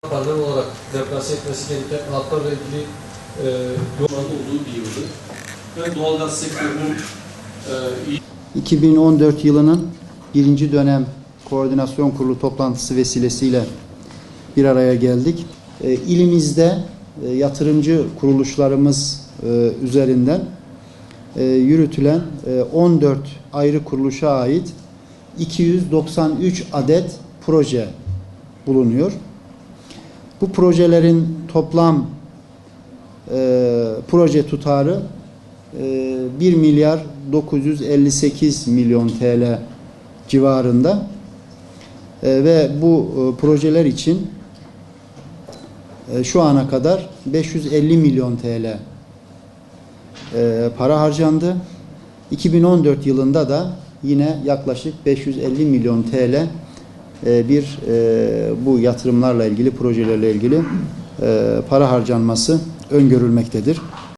Panel olarak deplase etmesi gereken hatlarla ilgili yollarda olduğu bir yıldı. Ve doğalgaz sektörünün 2014 yılının birinci dönem koordinasyon kurulu toplantısı vesilesiyle bir araya geldik. İlimizde yatırımcı kuruluşlarımız üzerinden yürütülen 14 ayrı kuruluşa ait 293 adet proje bulunuyor. Bu projelerin toplam proje tutarı 1 milyar 958 milyon TL civarında ve bu projeler için şu ana kadar 550 milyon TL para harcandı. 2014 yılında da yine yaklaşık 550 milyon TL bir bu yatırımlarla ilgili, projelerle ilgili para harcanması öngörülmektedir.